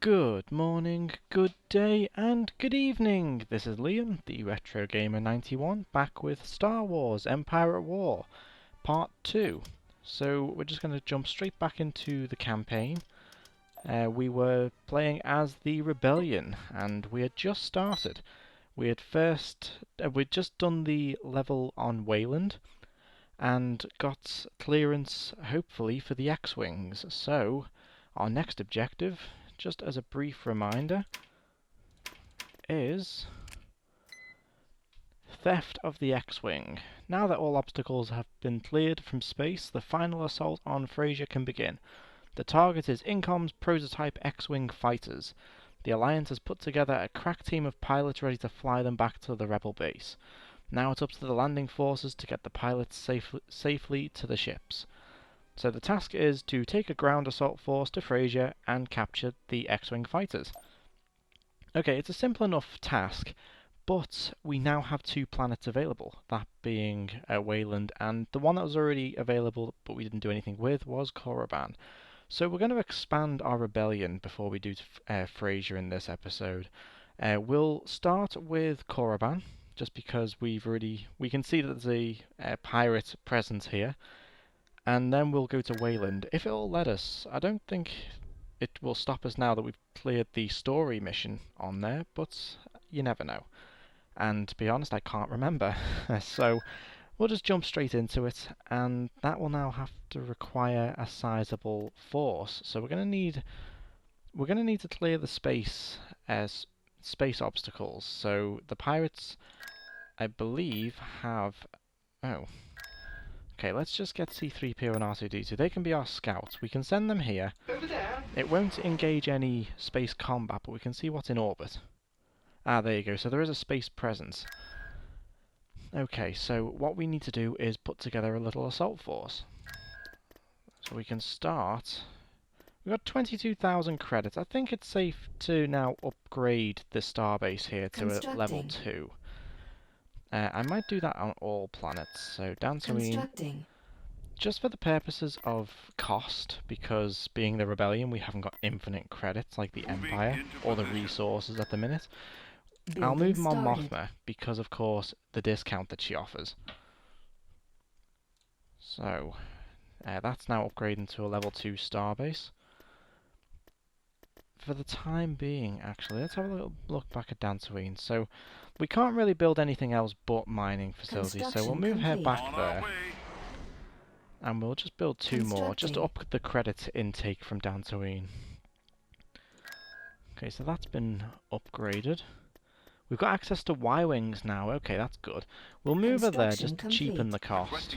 Good morning, good day, and good evening. This is Liam, the Retro Gamer 91, back with Star Wars Empire at War, Part 2. So we're just going to jump straight back into the campaign. We were playing as the Rebellion, and we had just started. We'd just done the level on Wayland, and got clearance, hopefully, for the X-Wings. So, our next objective, just as a brief reminder, is theft of the X-Wing. Now that all obstacles have been cleared from space, the final assault on Frasier can begin. The target is Incom's prototype X-Wing fighters. The Alliance has put together a crack team of pilots ready to fly them back to the Rebel base. Now it's up to the landing forces to get the pilots safely to the ships. So the task is to take a ground assault force to Frasier and capture the X-Wing fighters. Okay, it's a simple enough task, but we now have two planets available, that being Wayland, and the one that was already available but we didn't do anything with was Korriban. So we're going to expand our rebellion before we do Frasier in this episode. We'll start with Korriban, just because we can see that there's a pirate presence here. And then we'll go to Wayland, if it'll let us. I don't think it will stop us now that we've cleared the story mission on there, but you never know. And to be honest, I can't remember. So we'll just jump straight into it, and that will now have to require a sizable force. So we're going to need to clear the space as space obstacles. So the pirates, I believe, have... Oh. Okay, let's just get C-3PO and R2-D2. They can be our scouts. We can send them here. Over there. It won't engage any space combat, but we can see what's in orbit. Ah, there you go. So there is a space presence. Okay, so what we need to do is put together a little assault force. So we can start... We've got 22,000 credits. I think it's safe to now upgrade the starbase here to a level 2. I might do that on all planets. So Dantooine, just for the purposes of cost, because being the Rebellion, we haven't got infinite credits like the Empire, or the resources at the minute. I'll move Mon Mothma, because of course, the discount that she offers. So, that's now upgrading to a level 2 starbase. For the time being, actually, let's have a little look back at Dantooine. So, we can't really build anything else but mining facilities, so we'll move her back there. And we'll just build 2 more, just to up the credit intake from Dantooine. Okay, so that's been upgraded. We've got access to Y-Wings now, okay, that's good. We'll move her there just to cheapen the cost.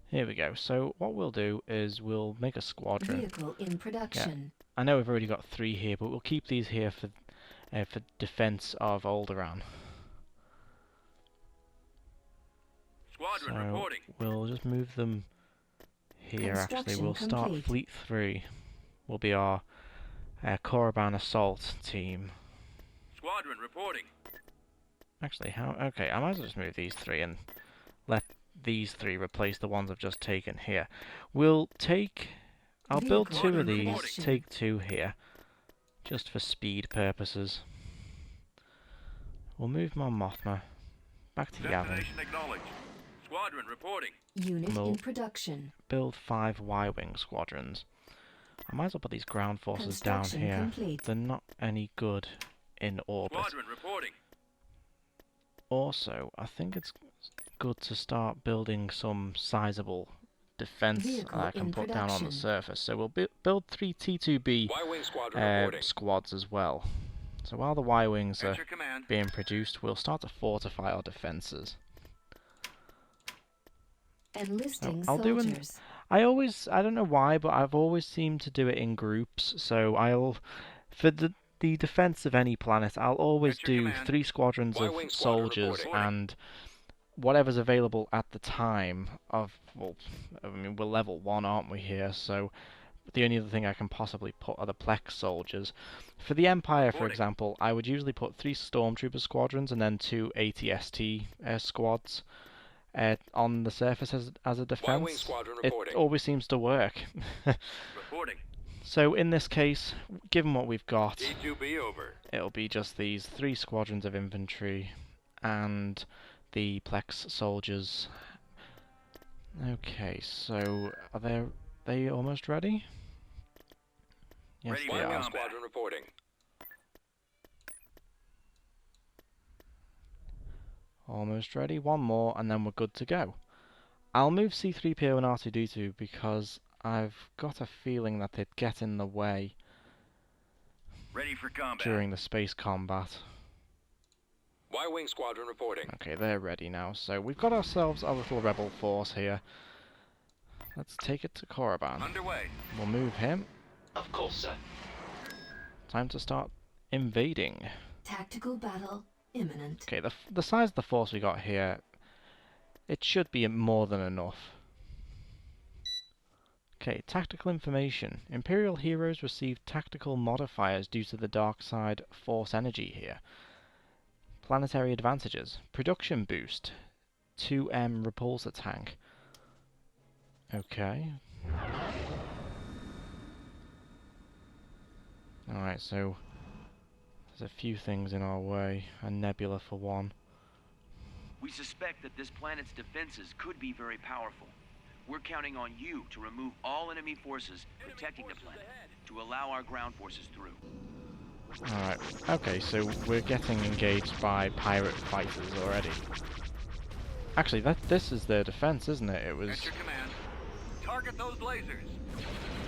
Here we go. So what we'll do is we'll make a squadron. Vehicle in production. Yeah. I know we've already got 3 here, but we'll keep these here for defense of Alderaan. Squadron so reporting. We'll just move them here. Actually, we'll start Fleet 3. Will be our Korriban assault team. Squadron reporting. Actually, how? Okay, I might as well just move these 3 and let these 3 replace the ones I've just taken here. I'll build 2 of these, take 2 here, just for speed purposes. We'll move Mon Mothma back to Yavin. Squadron reporting. Unit in production. Build 5 Y-Wing squadrons. I might as well put these ground forces down here. Complete. They're not any good in orbit. Squadron reporting. Also, I think it's good to start building some sizable defense I can put down on the surface. So we'll build 3 T2B squads as well. So while the Y-Wings are being produced, we'll start to fortify our defenses. Enlisting soldiers. I don't know why, but I've always seemed to do it in groups. So for the defense of any planet, I'll always do 3 squadrons of soldiers and whatever's available at the time of, well, I mean, we're level 1, aren't we here? So the only other thing I can possibly put are the Plex soldiers. For the Empire, for example, I would usually put 3 Stormtrooper squadrons and then 2 ATST squads. on the surface as a Y-wing defense, squadron it reporting. always seems to work. Reporting. So in this case, given what we've got, T2B over. it'll be just these 3 squadrons of infantry and the Plex soldiers. Okay, so are they almost ready? Yes, Ready they for Y-wing are. combat. squadron reporting. Almost ready. One more, and then we're good to go. I'll move C-3PO and R2-D2 because I've got a feeling that they'd get in the way Ready for combat. during the space combat. Y-wing squadron reporting. Okay, they're ready now. So we've got ourselves a little rebel force here. Let's take it to Korriban. Underway. We'll move him. Of course, sir. Time to start invading. Tactical battle imminent. Okay, the size of the force we got here, it should be more than enough. Okay, tactical information. Imperial heroes receive tactical modifiers due to the dark side force energy here. Planetary advantages. Production boost. 2M repulsor tank. Okay. Alright, so there's a few things in our way. A nebula for one. We suspect that this planet's defenses could be very powerful. We're counting on you to remove all enemy forces protecting the planet, to allow our ground forces through. Alright, okay, so we're getting engaged by pirate fighters already. Actually, this is their defense, isn't it? It was... At your command. Target those lasers.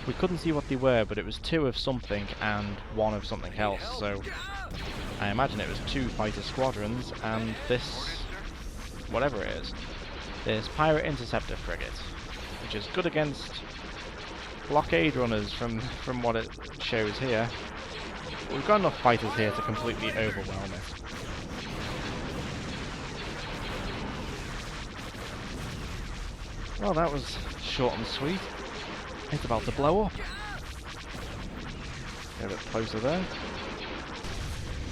We couldn't see what they were, but it was 2 of something and 1 of something else, so... I imagine it was 2 fighter squadrons, and this... whatever it is. This pirate interceptor frigate, which is good against blockade runners from what it shows here. We've got enough fighters here to completely overwhelm it. Well, that was short and sweet. It's about to blow up. Get a bit closer there.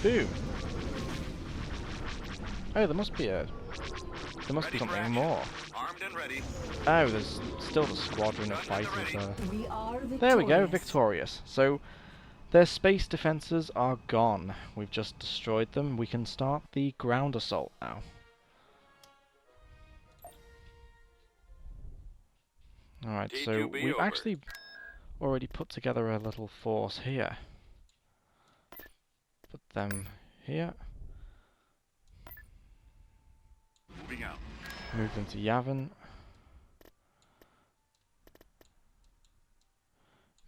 Boom. Oh, there must be something more. Armed and ready. Oh, there's still the squadron of fighters there. We are victorious. There we go, victorious. So, their space defences are gone. We've just destroyed them. We can start the ground assault now. Alright, so T2B we've over. actually already put together a little force here. Put them here. Moving out. Move them to Yavin.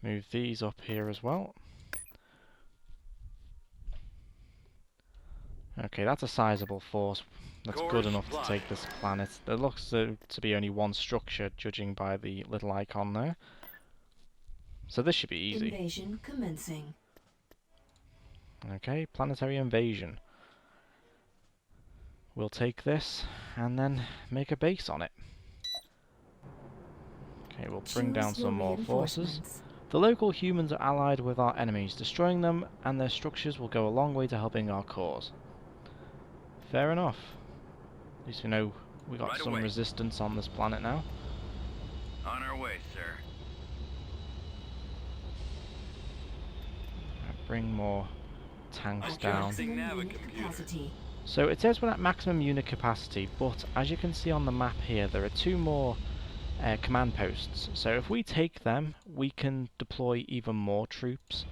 Move these up here as well. Okay, that's a sizable force. That's good Course enough to plotted. take this planet. There looks to be only one structure, judging by the little icon there. So this should be easy. Invasion commencing. Okay, planetary invasion. We'll take this and then make a base on it. Okay, we'll bring down Choose your some more forces. reinforcements. The local humans are allied with our enemies. Destroying them and their structures will go a long way to helping our cause. Fair enough. At least we know we got Right some away. resistance on this planet now. On our way, sir. Bring more tanks At down. maximum Nav unit computer. capacity. So it says we're at maximum unit capacity, but as you can see on the map here, there are 2 more command posts. So if we take them, we can deploy even more troops.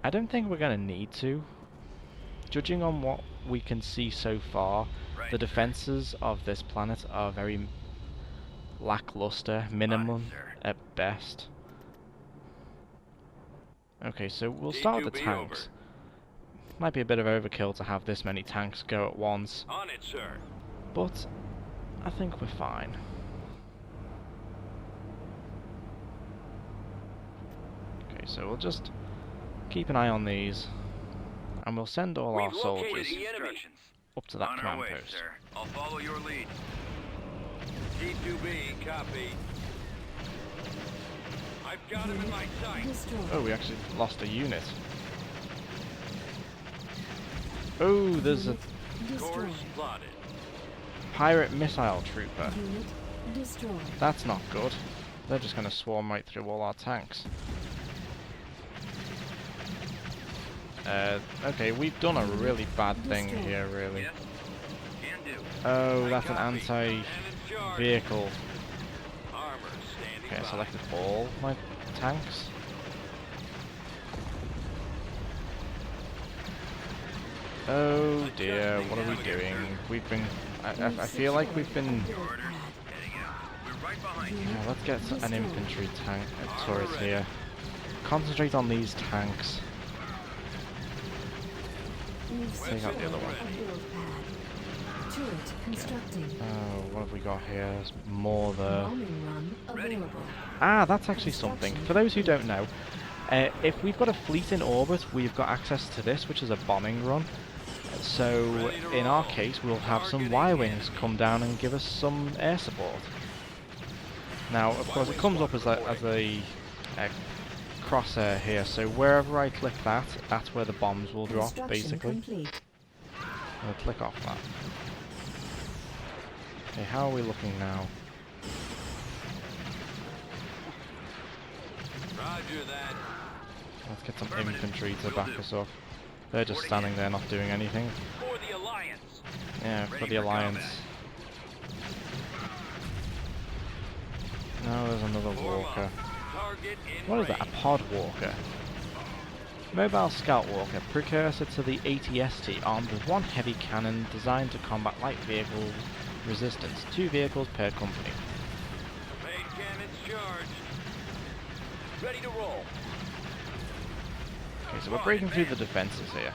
I don't think we're going to need to. Judging on what we can see so far, Right, the sir. defences of this planet are very lackluster, minimum sir. at best. Okay, so we'll start with the T2B tanks. Might be a bit of overkill to have this many tanks go at once, On it, sir. but I think we're fine. Okay, so we'll just keep an eye on these, and we'll send all our We've located soldiers the enemy. Instructions. up to that On our command way, post. sir. I'll follow your lead. T2B, copy. I've got him in my sight. Destroy. Oh, we actually lost a unit. Oh, there's a... Destroy. Course plotted. pirate missile trooper. Unit destroyed. That's not good. They're just going to swarm right through all our tanks. Okay, we've done a really bad thing here, really. Yes. Can do. Oh, that's an Copy. Cannon charge. anti-vehicle. Armor standing Okay, I by. selected all my tanks. Oh dear, what are we doing? We've been... I feel like we've been... Orders. Heading out. We're right behind you. Yeah, let's get an infantry tank turret here. Concentrate on these tanks. Take out the other one. Turret constructing. Oh, what have we got here? There's more there. Bombing run available. Ah, that's actually something. For those who don't know, if we've got a fleet in orbit, we've got access to this, which is a bombing run. So, in our case, we'll have some Y-Wings come down and give us some air support. Now, of course, it comes up as a crosshair here, so wherever I click that, that's where the bombs will drop, basically. Complete. I'll click off that. Okay, how are we looking now? Roger that. Let's get some infantry to back us up. They're just standing there not doing anything. For the Alliance. Yeah, for Ready the for Alliance. combat. No, there's another Form walker. up. Target in What is that? A range. pod walker? Mobile Scout Walker, precursor to the ATST, armed with one heavy cannon designed to combat light vehicle resistance. 2 vehicles per company. Main cannons charged. Ready to roll. Okay, so we're breaking through the defenses here.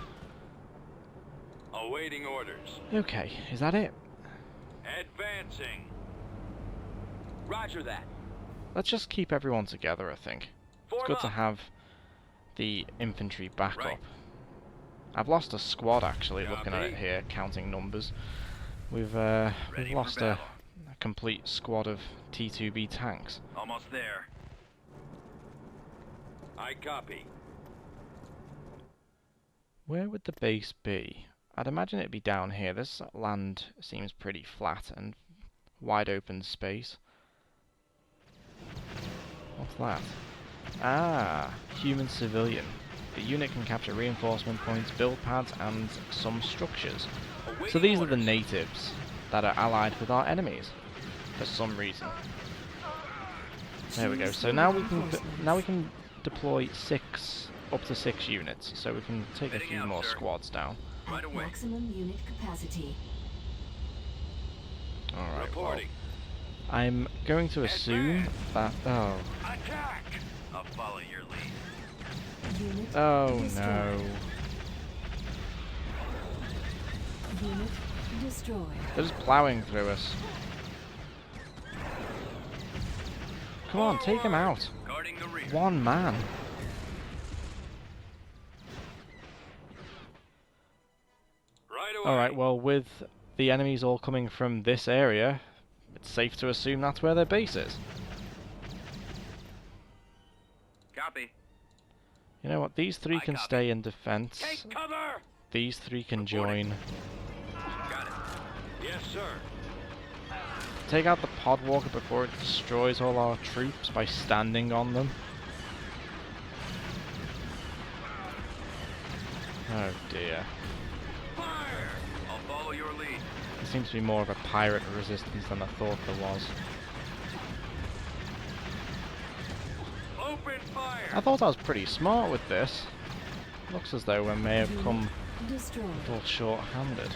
Awaiting orders. Okay, is that it? Advancing. Roger that. Let's just keep everyone together, I think. It's Form good to up. have the infantry backup. Right. I've lost a squad actually, looking at it Copy. here, counting numbers. We've Ready for lost a battle. complete squad of T2B tanks. Almost there. I copy. Where would the base be? I'd imagine it'd be down here. This land seems pretty flat and wide open space. What's that? Ah, human civilian. The unit can capture reinforcement points, build pads, and some structures. So these are the natives that are allied with our enemies, for some reason. There we go. So now we can deploy up to 6 units. So we can take a Heading few out, more sir. squads down. Right At away. maximum unit capacity. All right. Well, Reporting. I'm going to assume that. Oh. Attack. I'll follow your lead. Unit Oh destroyed. no. Unit destroyed. They're just plowing through us. Come on, take him out. Guarding the rear. One man. Right away. Alright, well, with the enemies all coming from this area, it's safe to assume that's where their base is. Copy. You know what? These 3 I can copy. stay in defense. Take cover. These 3 can Reporting. join. Got it. Yes, sir. Take out the pod walker before it destroys all our troops by standing on them. Oh dear. Fire. I'll follow your lead. There seems to be more of a pirate resistance than I thought there was. Open fire. I thought I was pretty smart with this. Looks as though I may have come Destroyed. a little short-handed.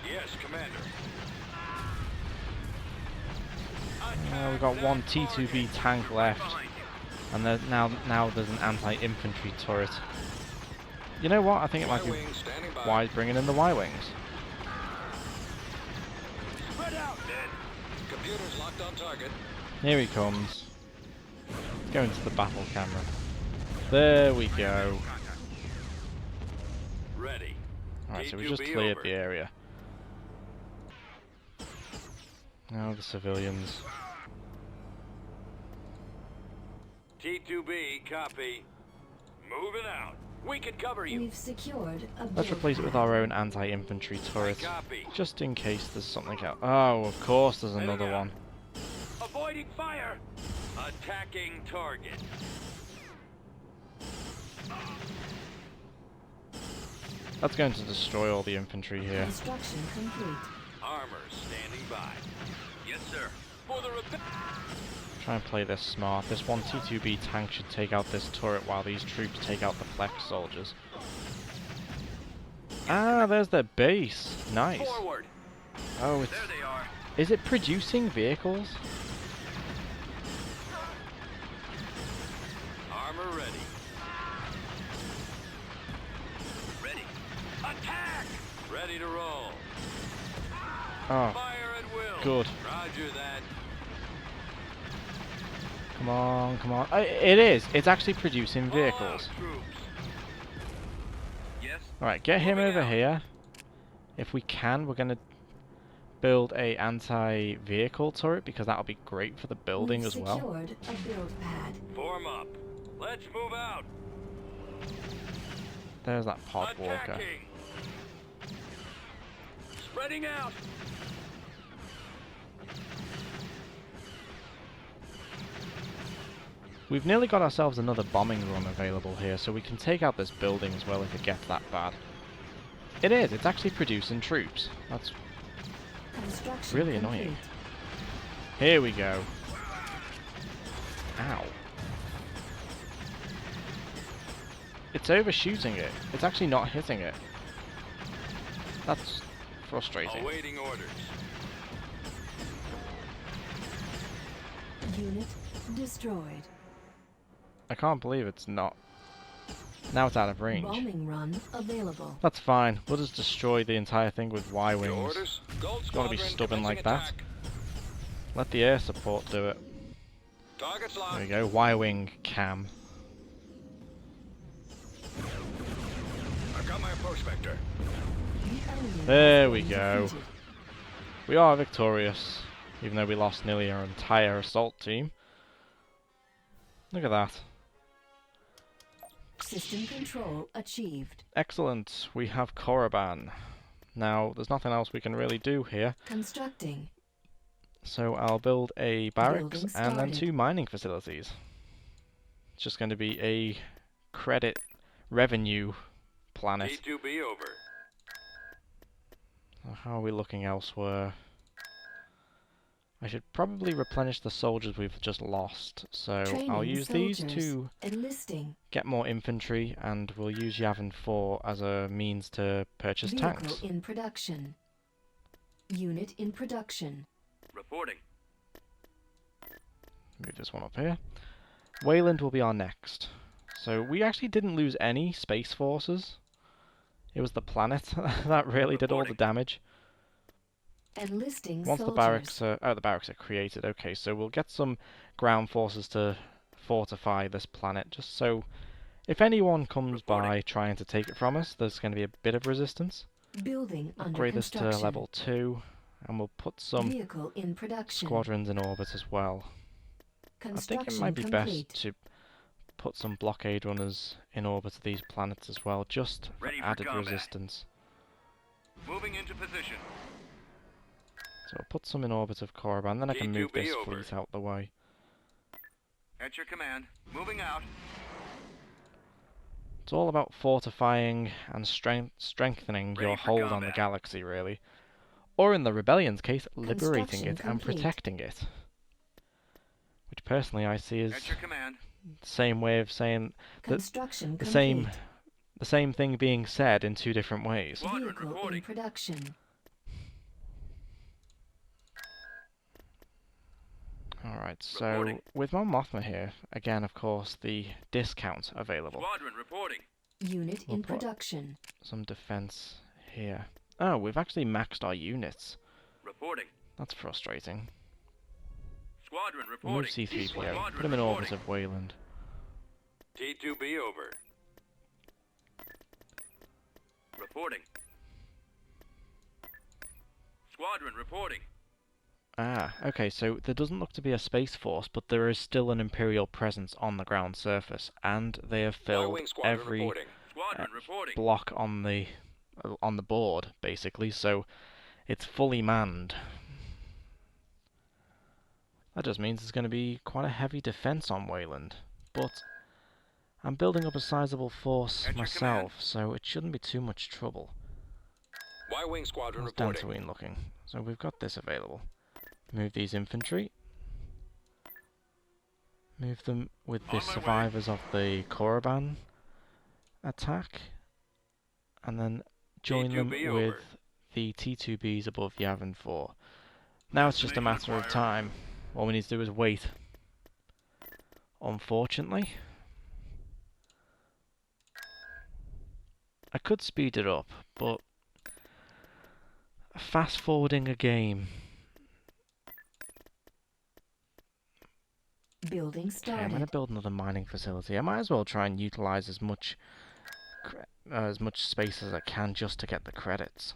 Yes, Commander. We've got one T2B tank left, Behind you. and now there's an anti-infantry turret. You know what? I think it might be Y-wing standing by. wise bringing in the Y-wings. Spread out. Dead. Computers locked on target. Here he comes. Let's go into the battle camera. There we go. Ready. Alright, so we just T2B cleared over. the area. Now the civilians. T2B, copy. Moving out. We can cover you. We've secured a Let's build replace it with pad. our own anti-infantry turret, Copy. just in case there's something else. Oh, of course there's Heading another out. one. Avoiding fire. Attacking target. That's going to destroy all the infantry here. Construction complete. Armor standing by. Yes, sir. For the repair. Try and play this smart. This one T2B tank should take out this turret while these troops take out the flex soldiers. Ah, there's their base. Nice. Forward. Oh, it's... There they are. Is it producing vehicles? Armor ready. Ready. Attack. Ready to roll. Oh, Fire at will. good. Roger that. Come on, come on. It is. It's actually producing All vehicles. out, troops. Yes. Alright, get him Moving over out. here. If we can, we're going to build a anti-vehicle turret because that'll be great for the building We've as well. secured a build pad. Form up. Let's move out. There's that pod walker. Attacking. Spreading out. We've nearly got ourselves another bombing run available here, so we can take out this building as well if it gets that bad. It is. It's actually producing troops. That's Construction really complete. annoying. Here we go. Ow. It's overshooting it. It's actually not hitting it. That's frustrating. Awaiting orders. Unit destroyed. I can't believe it's not. Now it's out of range. Bombing run available. That's fine. We'll just destroy the entire thing with Y Your wings. orders. Gold Gotta be Squadron stubborn like commencing that. attack. Let the air support do it. Targets There we locked. go. Y wing cam. I've got my approach vector. The enemy There has we been go. defeated. We are victorious, even though we lost nearly our entire assault team. Look at that. System control achieved. Excellent. We have Korriban. Now, there's nothing else we can really do here, Constructing. so I'll build a barracks Building and then started. 2 mining facilities. It's just going to be a credit revenue planet. T2B over. How are we looking elsewhere? I should probably replenish the soldiers we've just lost, so I'll Training use these soldiers. to Enlisting. get more infantry, and we'll use Yavin 4 as a means to purchase Vehicle tanks. in production. Unit in production. Reporting. Move this one up here. Wayland will be our next. So we actually didn't lose any space forces. It was the planet that really did all the Reporting. damage. Enlisting Once soldiers. the barracks are the barracks are created, okay, so we'll get some ground forces to fortify this planet, just so if anyone comes Reporting. by trying to take it from us, there's going to be a bit of resistance. Building under Upgrade this to construction. level 2, and we'll put some Vehicle in production. squadrons in orbit as well. I think Construction it might be complete. best to put some blockade runners in orbit of these planets as well, just for Ready for added combat. resistance. Moving into position. So I'll put some in orbit of Korriban, then I can move T2B this over. fleet out the way. At your command. Moving out. It's all about fortifying and strengthening Ready your for hold on the combat. galaxy, really. Or in the Rebellion's case, liberating Construction it and complete. protecting it. Which personally I see as At your command. the same way of saying Construction the complete. same thing being said in 2 different ways. Squadron Vehicle in reporting. production. Alright, so Reporting. with Mon Mothma here, again of course the discount available. Squadron reporting. Unit We'll in put- production. Some defense here. Oh, we've actually maxed our units. Reporting. That's frustrating. Squadron Move reporting. C-3PO. Squadron Put him in orbit reporting. of Wayland. T2B over. Reporting. Squadron reporting. Ah, okay, so there doesn't look to be a space force, but there is still an Imperial presence on the ground surface, and they have filled Y-wing squadron every reporting. Squadron reporting. block on the board, basically, so it's fully manned. That just means there's going to be quite a heavy defense on Wayland, but I'm building up a sizable force At your myself, so it shouldn't be too much trouble. Y-Wing Squadron How's reporting. Dantooine looking? So we've got this available. Move these infantry. Move them with the On my way. survivors of the Korriban attack, and then join them T2B with over. the T2Bs above Yavin 4. Now it's just a matter of time. All we need to do is wait. Unfortunately, I could speed it up, but fast forwarding a game. Building Okay, I'm going to started. build another mining facility. I might as well try and utilize as much space as I can just to get the credits.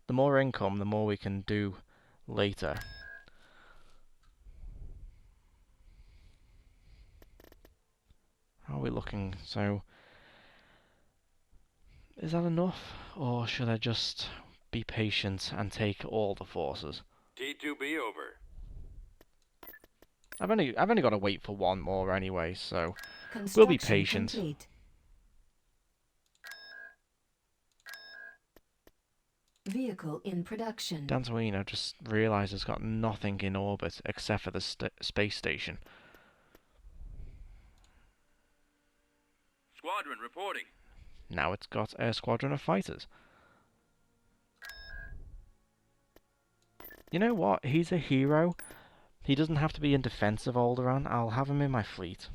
The more income, the more we can do later. How are we looking? So, is that enough? Or should I just be patient and take all the forces? T2B over. I've only got to wait for one more anyway, so Construction we'll be patient. complete. Vehicle in production. Dantooine, I just realised has got nothing in orbit except for the space station. Squadron reporting. Now it's got a squadron of fighters. You know what? He's a hero. He doesn't have to be in defense of Alderaan. I'll have him in my fleet.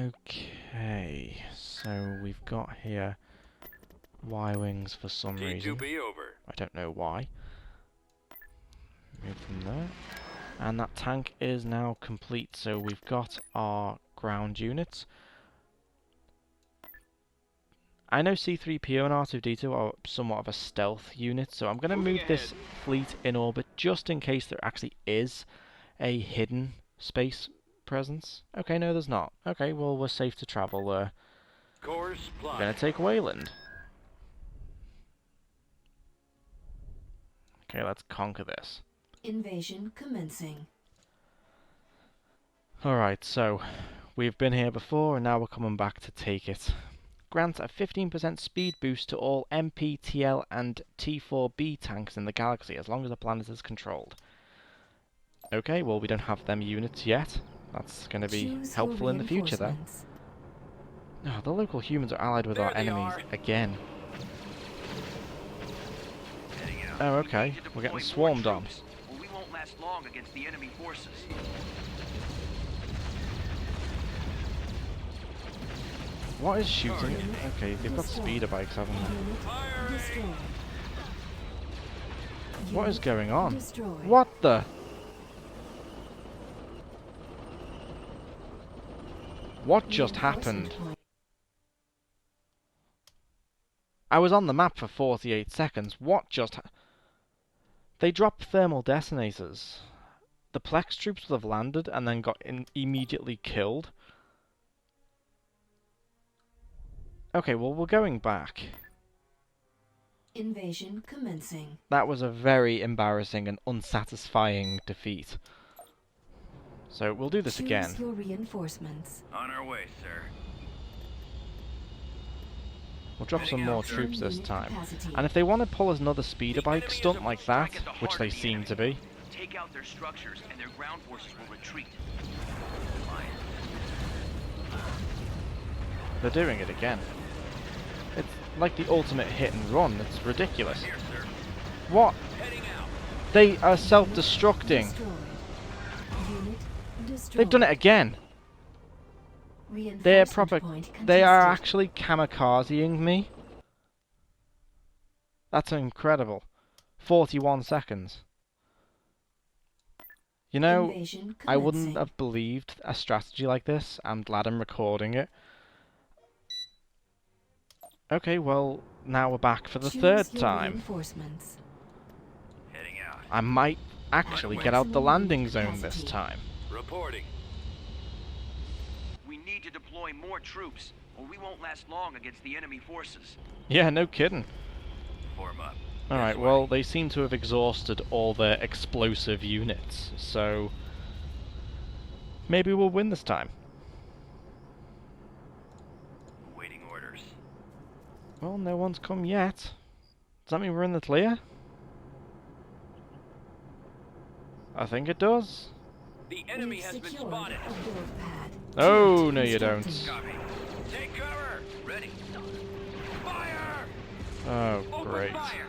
Okay, so we've got here Y-Wings for some reason. T2B over. I don't know why. Move them there. And that tank is now complete, so we've got our ground units. I know C-3PO and R2-D2 are somewhat of a stealth unit, so I'm going to move this fleet in orbit just in case there actually is a hidden space presence. Okay, no, there's not. Okay, well, we're safe to travel there. Course We're plot. going to take Wayland. Okay, let's conquer this. Invasion commencing. Alright, so we've been here before and now we're coming back to take it. Grant a 15% speed boost to all MP, TL and T4B tanks in the galaxy as long as the planet is controlled. Okay, well we don't have them units yet. That's going to be Choose helpful your in the future though. reinforcements. Oh, the local humans are allied with There our they enemies are. again. Heading out. Oh, We okay. need to We're getting deploy more swarmed on. troops, or we won't last long against the enemy forces. What is shooting? Okay, they've got Destroy. speeder bikes, haven't they? Unit destroyed. What is Unit going on? destroyed. What the? What just Reinforcement happened? point. I was on the map for 48 seconds. What just They dropped thermal detonators. The Plex troops would have landed and then got immediately killed. Okay, well, we're going back. Invasion commencing. That was a very embarrassing and unsatisfying defeat. So we'll do this Choose again. your reinforcements. On our way, sir. We'll drop some more Heading out, troops this Unit time. capacity. And if they want to pull us another speeder The bike enemy is stunt about like to that, strike at the which heart they of the seem to enemy. be, Take out their structures, and their ground forces will retreat. they're doing it again. It's like the ultimate hit and run. It's ridiculous. Here, sir. What? Heading out. They are self-destructing. Destroyed. Unit destroyed. They've done it again. They're Reinforcement proper. point They are contested. actually kamikazeing me. That's incredible. 41 seconds. You know, Invasion I wouldn't commencing. have believed a strategy like this. I'm glad I'm recording it. Okay, well, now we're back for the Choose third your time. Reinforcements. I might actually get out the landing zone this time. Reporting. We need to deploy more troops, or we won't last long against the enemy forces. Yeah, no kidding. Form up. Alright, well, they seem to have exhausted all their explosive units, so maybe we'll win this time. Awaiting orders. Well, no one's come yet. Does that mean we're in the clear? I think it does. The enemy We've has been secured spotted. a build pad. Oh, no you don't. Constructing. Copy. Take cover. Ready. Fire. Oh, Open great. fire.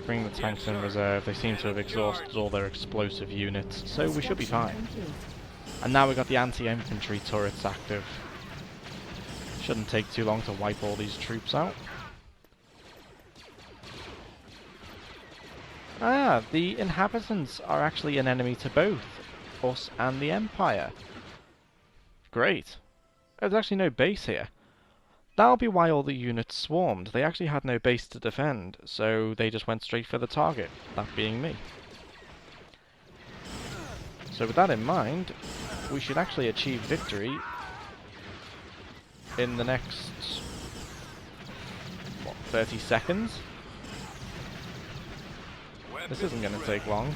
Bring the tanks in reserve. They seem to have exhausted all their explosive units, so we should be fine. Construction complete. And now we've got the anti-infantry turrets active. Shouldn't take too long to wipe all these troops out. Ah, the inhabitants are actually an enemy to both us and the Empire. Great. There's actually no base here. That'll be why all the units swarmed. They actually had no base to defend, so they just went straight for the target, that being me. So with that in mind, we should actually achieve victory in the next, what, 30 seconds? This isn't going to take long.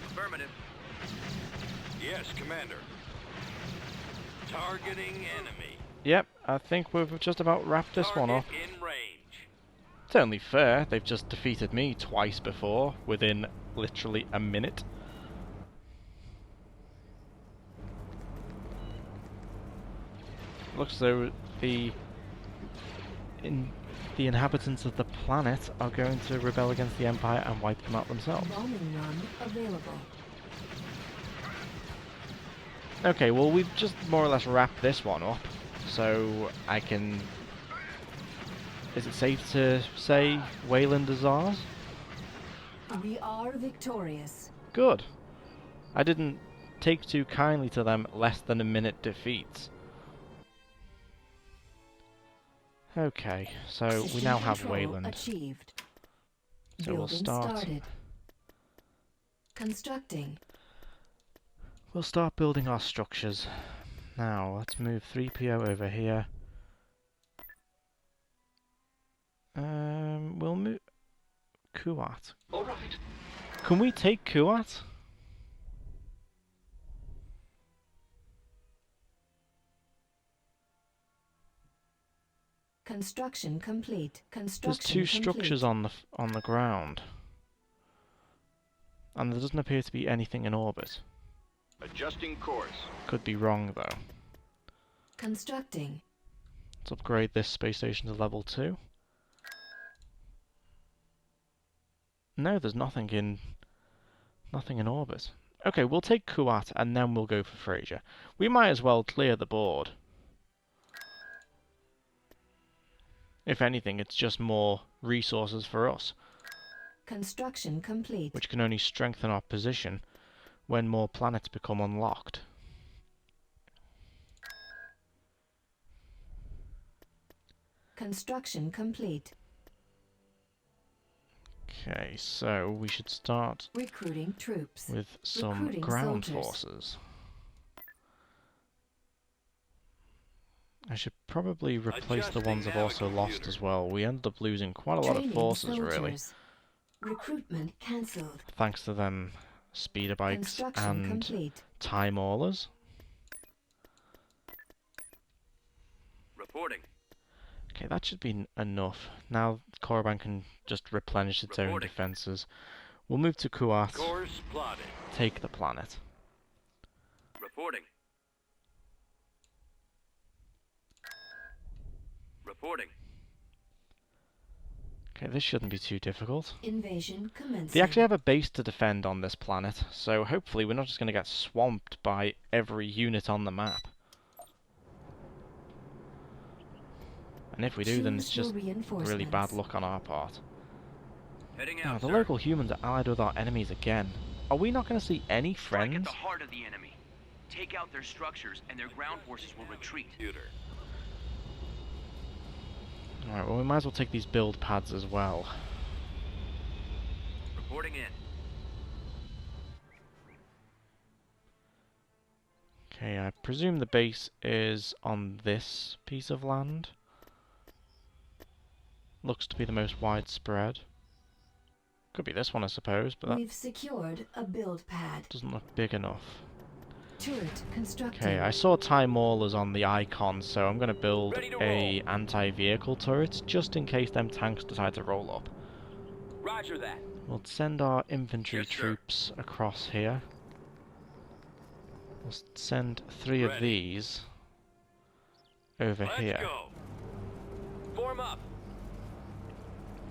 Affirmative. Yes, Commander. Targeting enemy. Yep, I think we've just about wrapped this one up. Target in range. It's only fair, they've just defeated me twice before, within literally a minute. Looks as though the inhabitants of the planet are going to rebel against the Empire and wipe them out themselves. Bombing run available. Okay, well we've just more or less wrapped this one up, so I can... Is it safe to say Wayland is ours? We are victorious. Good. I didn't take too kindly to them less than a minute defeats. Okay, so we now have Control Wayland. Achieved. So we'll Building start. started. Constructing. We'll start building our structures. Now, let's move 3PO over here. We'll move... Kuat. Alright. Can we take Kuat? Construction complete. There's Construction two structures complete. on the ground. And there doesn't appear to be anything in orbit. Adjusting course. Could be wrong, though. Constructing. Let's upgrade this space station to level 2. No, there's nothing in orbit. Okay, we'll take Kuat and then we'll go for Frasier. We might as well clear the board. If anything, it's just more resources for us, Construction complete. which can only strengthen our position when more planets become unlocked. Construction complete. Okay, so we should start Recruiting troops. with some Recruiting ground soldiers. forces. I should probably replace the ones I've also lost as well. We ended up losing quite a lot of Training forces, really, soldiers. Recruitment cancelled. thanks to them speeder bikes Construction and complete. time maulers. Reporting. Okay, that should be enough. Now Korriban can just replenish its own Reporting. defences. We'll move to Kuat, Course plotted. take the planet. Reporting. Reporting. Okay, this shouldn't be too difficult. Invasion commencing. They actually have a base to defend on this planet, so hopefully we're not just going to get swamped by every unit on the map. And if we do, then it's Choose your just really bad reinforcements. luck on our part. Heading Now, out, the sir. local humans are allied with our enemies again. Are we not going to see any Strike at friends? the heart of the enemy. Take out their structures, and their ground forces will retreat. Computer. Alright, well we might as well take these build pads as well. Reporting in. Okay, I presume the base is on this piece of land. Looks to be the most widespread. Could be this one, I suppose, but that We've secured a build pad. doesn't look big enough. Turret constructed. Okay, I saw TIE Maulers on the icon, so I'm going to build Ready to a anti-vehicle turret, just in case them tanks decide to roll up. Roger that. We'll send our infantry Yes, sir. troops across here. We'll send 3 of Ready. these over Let's here. go. Form up.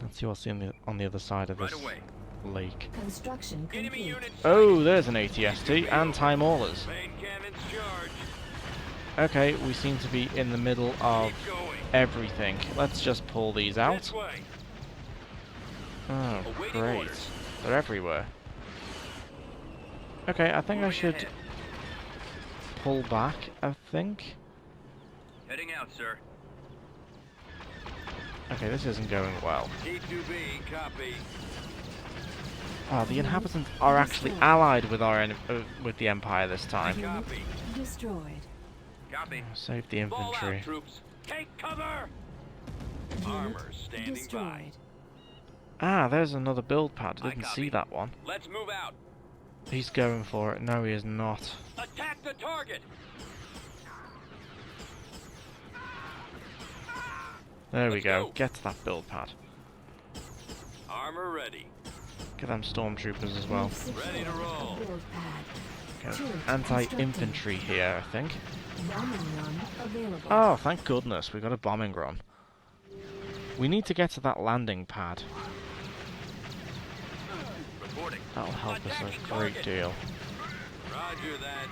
Let's see what's on the other side of Right this away. lake. Construction Enemy complete. units. Oh, there's an ATST and TIE Maulers. Main cannons charge. Okay, we seem to be in the middle of Keep going. everything. Let's just pull these out. This way. Oh, Awaiting great. orders. They're everywhere. Okay, I think I Moving should ahead. pull back, I think. Heading out, sir. Okay, this isn't going well. T2B, copy. Oh, the inhabitants are actually allied with with the Empire this time. Copy. Destroyed. Copy. Save the Fall infantry. out, troops. Take cover. Unit Armor standing by. destroyed. Ah, there's another build pad. I Didn't copy. see that one. Let's move out. He's going for it. No, he is not. Attack the target. There we Let's go. go. Get to that build pad. Armor ready. Get them stormtroopers as well. We've secured Ready to roll. a build pad. Okay. Turret Anti-infantry here, I think. Bombing run available. Oh, thank goodness, we got a bombing run. We need to get to that landing pad. Reporting. That'll help us Attacking a great target. deal. Roger that.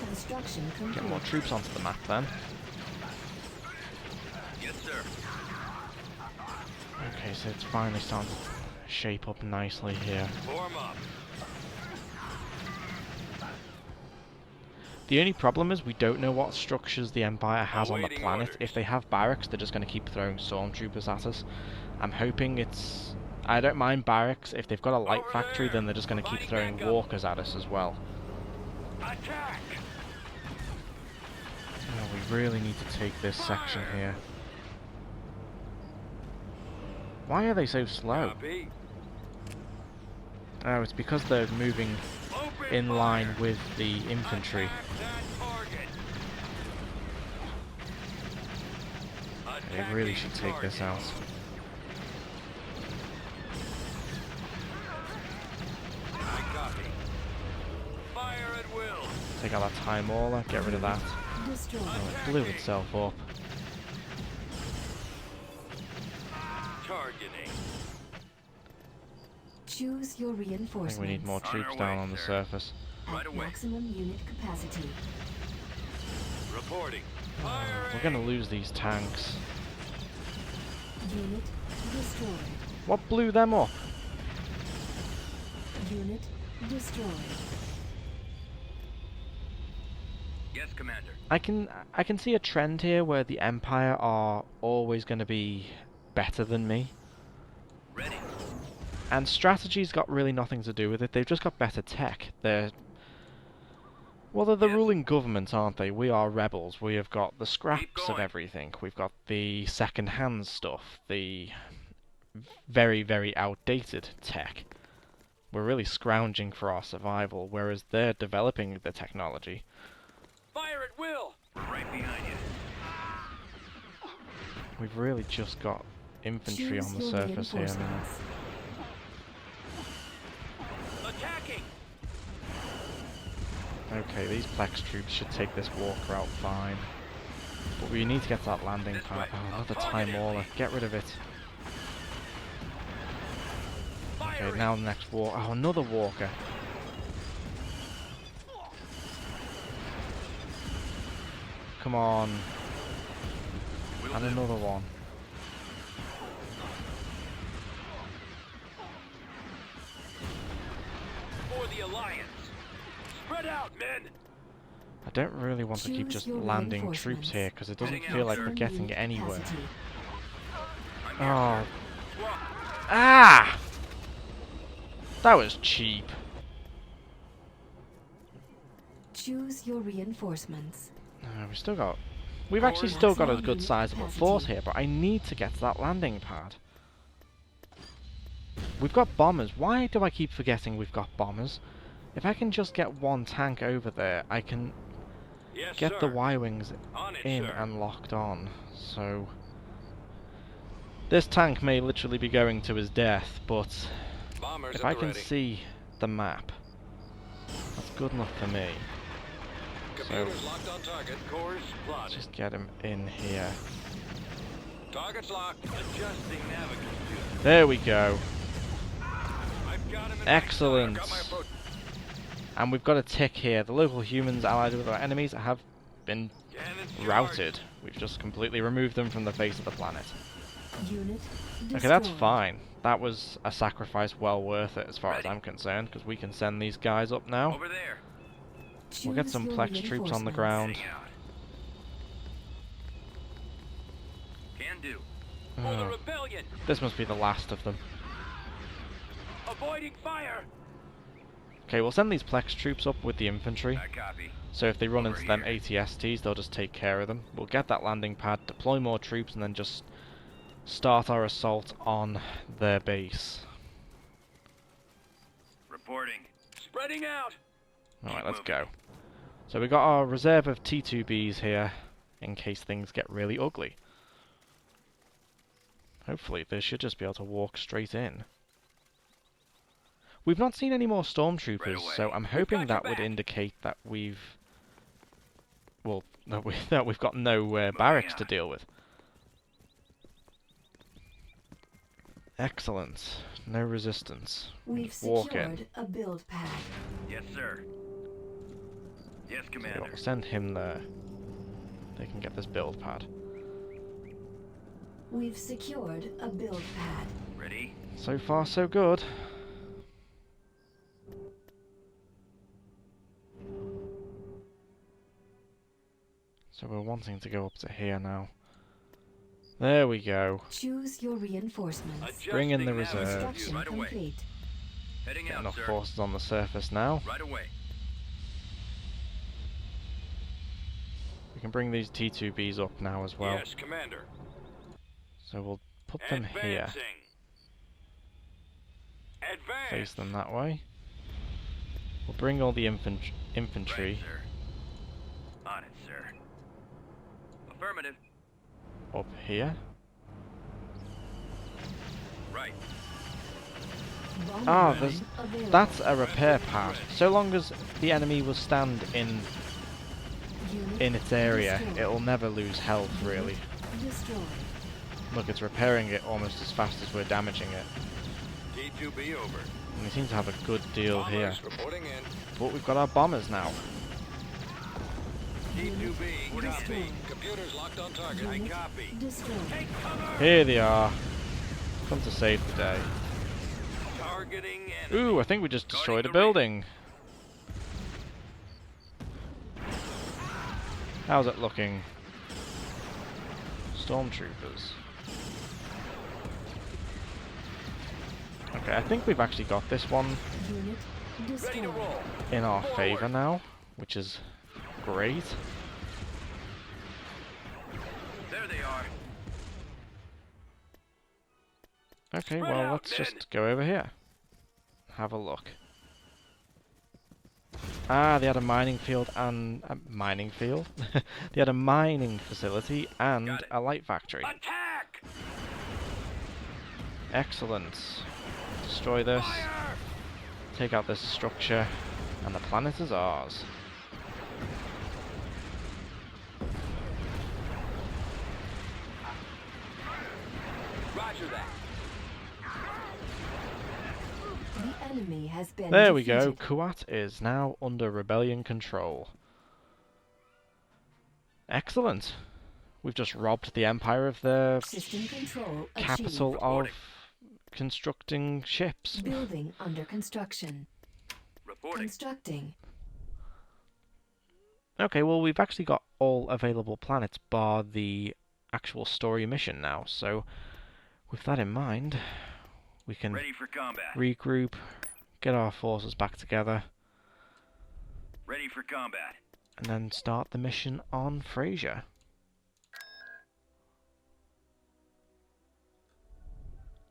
Construction Get complete. more troops onto the map then. Yes, sir. Okay, so it's finally starting to shape up nicely here. Form up. The only problem is we don't know what structures the Empire has on the Awaiting planet. orders. If they have barracks, they're just going to keep throwing stormtroopers at us. I'm hoping it's... I don't mind barracks. If they've got a light Over factory, there. then they're just going to keep Fighting throwing back up. walkers at us as well. Attack. Oh, we really need to take this section Fire. here. Why are they so slow? Copy. Oh, it's because they're moving Open in line fire. with the infantry. Attack that target. They really Attacking should take this target. out. I copy. Fire at will. Take out that TIE Mauler, get rid of that. Destroyed. Oh, it blew itself up. Targeting. Choose your I reinforcements. think we need more On troops our down way, on the sir. surface. At Right away. maximum unit capacity. Reporting. Fire. We're going to lose these tanks. Unit destroyed. What blew them up? Unit destroyed. Yes, Commander. I can see a trend here where the Empire are always going to be better than me. Ready. And strategy's got really nothing to do with it. They've just got better tech. They're the Yes. ruling government, aren't they? We are rebels. We have got the scraps of going. everything. We've got the second-hand stuff, the very, very outdated tech. We're really scrounging for our survival, whereas they're developing the technology. Fire at will. Right behind you. We've really just got infantry Choose on the your surface here now. reinforcements. Attacking. Okay, these Plex troops should take this walker out fine. But we need to get to that landing This pad. way. Oh, another Target TIE it. Mauler. Get rid of it. Okay, Firing. now the next walker. Oh, another walker. Come on. Will And do. another one. For the Alliance. Spread out, men. don't really want to keep Choose just your landing troops reinforcements. here, because it doesn't Heading feel out, like sir. we're getting Unit anywhere. capacity. I'm here, Oh. sir. Ah! That was cheap. Choose your reinforcements. We've still got... We've actually still got a good Unit sizable force capacity. here, but I need to get to that landing pad. We've got bombers. Why do I keep forgetting we've got bombers? If I can just get one tank over there, I can Yes, get the sir. Y-wings On it, in sir. and locked on. So... this tank may literally be going to his death, but Bombers if at I the can ready. see the map, that's good enough for me. So Computers locked on target. Cores plotted. just get him in here. Target's locked. Adjusting navigator. There we go. I've got him in Excellent. my sight. I've got my approach. And we've got a tick here. The local humans allied with our enemies have been Cannons routed. We've just completely removed them from the face of the planet. Unit destroyed. Okay, that's fine. That was a sacrifice well worth it as far as Ready. I'm concerned, because we can send these guys up now. Over there. We'll get Choose some your Plex troops on the reinforcements. ground. Heading out. Can do. For the Oh, rebellion. this must be the last of them. Avoiding fire. Okay, we'll send these Plex troops up with the infantry. I copy. So if they run Over into them here. ATSTs, they'll just take care of them. We'll get that landing pad, deploy more troops, and then just start our assault on their base. Reporting. Spreading out. Alright, let's moving. go. So we got our reserve of T2Bs here, in case things get really ugly. Hopefully they should just be able to walk straight in. We've not seen any more stormtroopers, Right so away. I'm We've hoping got that your would back. indicate that we've... well, that we've got no barracks to on. deal with. Excellent. No resistance. We've Just walk in. secured a build pad. Yes, sir. Yes, So Commander. we'll send him there. They can get this build pad. We've secured a build pad. Ready? So far, so good. So we're wanting to go up to here now. There we go. Choose your reinforcements. Bring in the Adjusting reserves. navigator. Construction right away. complete. Heading Get out, enough sir. forces on the surface now. Right away. We can bring these T2Bs up now as well. Yes, Commander. So we'll put them here. Advancing. Advance. Face them that way. We'll bring all the infantry Right, sir. On it, sir. Affirmative. up here. Right. Bomb Ah, run there's... available. that's a repair pad. So long as the enemy will stand Unit in its area, destroyed. it'll never lose health, really. Destroyed. Look, it's repairing it almost as fast as we're damaging it. T2B over. And we seem to have a good deal here. Bombers reporting in. But we've got our bombers now. T2B, copy. Destroyed. Computers locked on target. I Unit copy. destroyed. Take cover. Here they are. Come to save the day. Targeting enemy. Ooh, I think we just destroyed a the ring. building. How's it looking? Stormtroopers. Okay, I think we've actually got this one Unit Ready to destroyed. roll. in our Forward. favor now, which is great. There they are. Okay, Spread well, out, let's men. just go over here. Have a look. Ah, they had a mining field and... a mining field? They had a mining facility and Got it. a light factory. Attack. Excellent. Destroy this. Fire. Take out this structure. And the planet is ours. Roger that. The enemy has been There we go. defeated. Kuat is now under rebellion control. Excellent. We've just robbed the Empire of their System control capital achieved. of constructing ships. Building under construction. Reporting. Constructing. Okay, well, we've actually got all available planets bar the actual story mission now, so with that in mind, we can Ready for combat. regroup, get our forces back together, Ready for combat. and then start the mission on Frasier.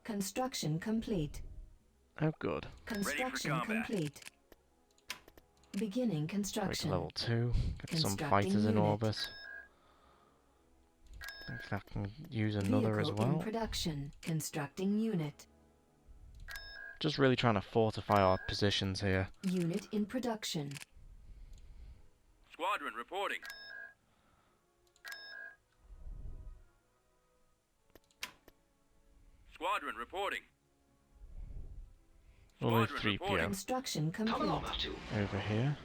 Construction complete. Oh, good. Construction combat. complete. Beginning Wait to construction. level 2, get some Constructing fighters in unit. orbit. I think I can use another as Vehicle in well. production. Constructing unit. Just really trying to fortify our positions here. Unit in production. Squadron reporting. Squadron reporting. Only Squadron 3 reporting. PO. Construction complete. Over here.